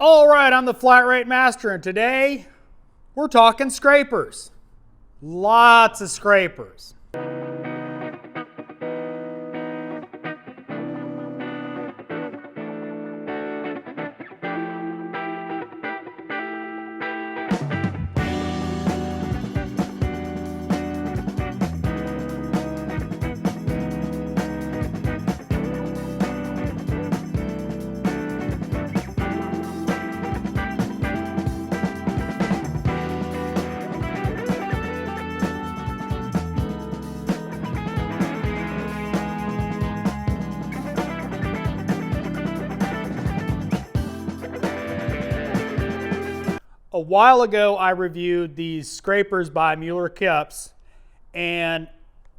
All right, I'm the Flat Rate Master, and today we're talking scrapers. Lots of scrapers. A while ago, I reviewed these scrapers by Mueller Cups, and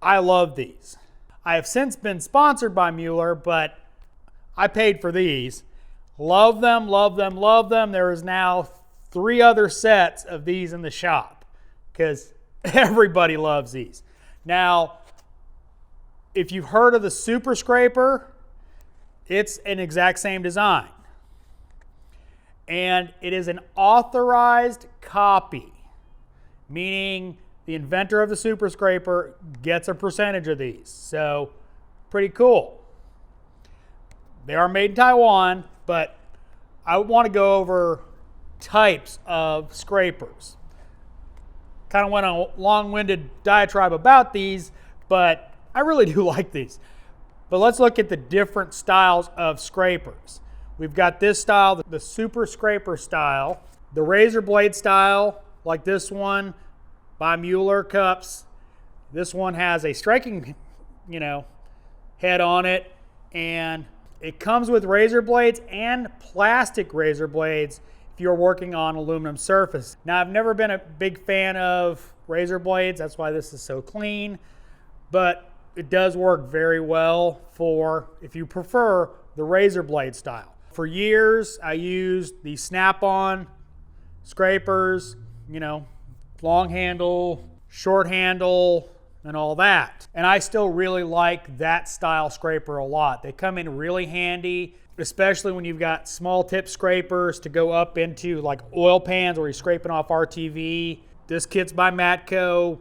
I love these. I have since been sponsored by Mueller, but I paid for these. Love them, love them, love them. There is now 3 other sets of these in the shop because everybody loves these. Now, if you've heard of the Super Scraper, it's an exact same design. And it is an authorized copy, meaning the inventor of the Super Scraper gets a percentage of these. So, pretty cool. They are made in Taiwan, but I want to go over types of scrapers. Kind of went on a long-winded diatribe about these, but I really do like these. But let's look at the different styles of scrapers. We've got this style, the Super Scraper style, the razor blade style, like this one by Mueller Cups. This one has a striking, head on it, and it comes with razor blades and plastic razor blades if you're working on aluminum surface. Now, I've never been a big fan of razor blades, that's why this is so clean, but it does work very well for if you prefer the razor blade style. For years, I used the snap-on scrapers, long handle, short handle, and all that. And I still really like that style scraper a lot. They come in really handy, especially when you've got small tip scrapers to go up into like oil pans where you're scraping off RTV. This kit's by Matco.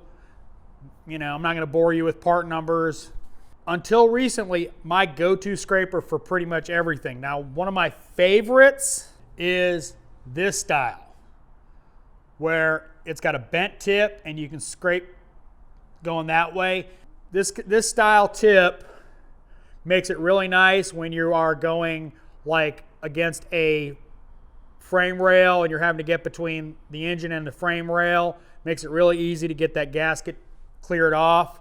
I'm not going to bore you with part numbers. Until recently, my go-to scraper for pretty much everything. Now, one of my favorites is this style, where it's got a bent tip and you can scrape going that way. This style tip makes it really nice when you are going like against a frame rail and you're having to get between the engine and the frame rail. Makes it really easy to get that gasket cleared off.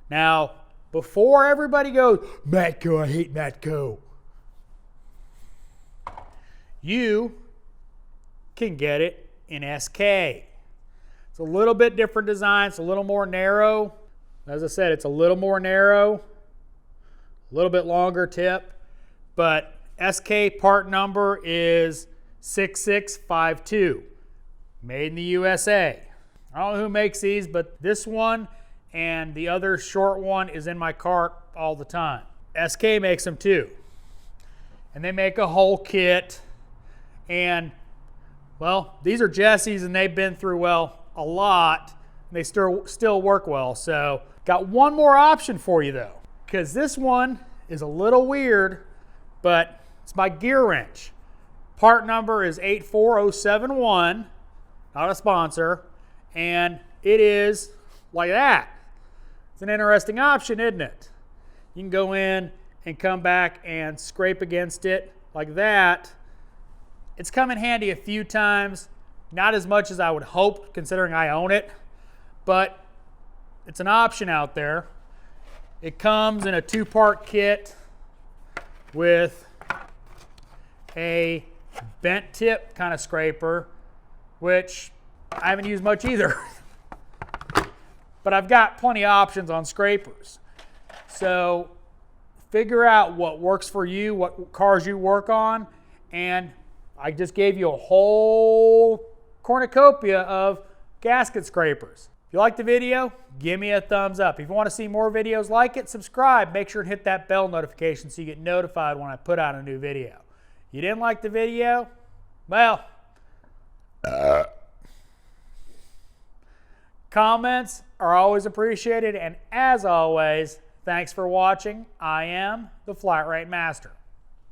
Now, before everybody goes, Matco, I hate Matco, you can get it in SK. It's a little bit different design. It's a little more narrow. As I said, it's a little more narrow, a little bit longer tip, but SK part number is 6652, made in the USA. I don't know who makes these, but this one and the other short one is in my cart all the time. SK makes them too. And they make a whole kit. And, well, these are Jesse's and they've been through, a lot. And they still work well. So, got one more option for you though. Because this one is a little weird, but it's my gear wrench. Part number is 84071. Not a sponsor. And it is like that. It's an interesting option, isn't it? You can go in and come back and scrape against it like that. It's come in handy a few times, not as much as I would hope considering I own it, but it's an option out there. It comes in a 2-part kit with a bent tip kind of scraper, which I haven't used much either. But I've got plenty of options on scrapers. So figure out what works for you, what cars you work on, and I just gave you a whole cornucopia of gasket scrapers. If you liked the video, give me a thumbs up. If you want to see more videos like it, subscribe. Make sure and hit that bell notification so you get notified when I put out a new video. You didn't like the video? Well, comments are always appreciated, and as always, thanks for watching. I am the Flat Rate Master.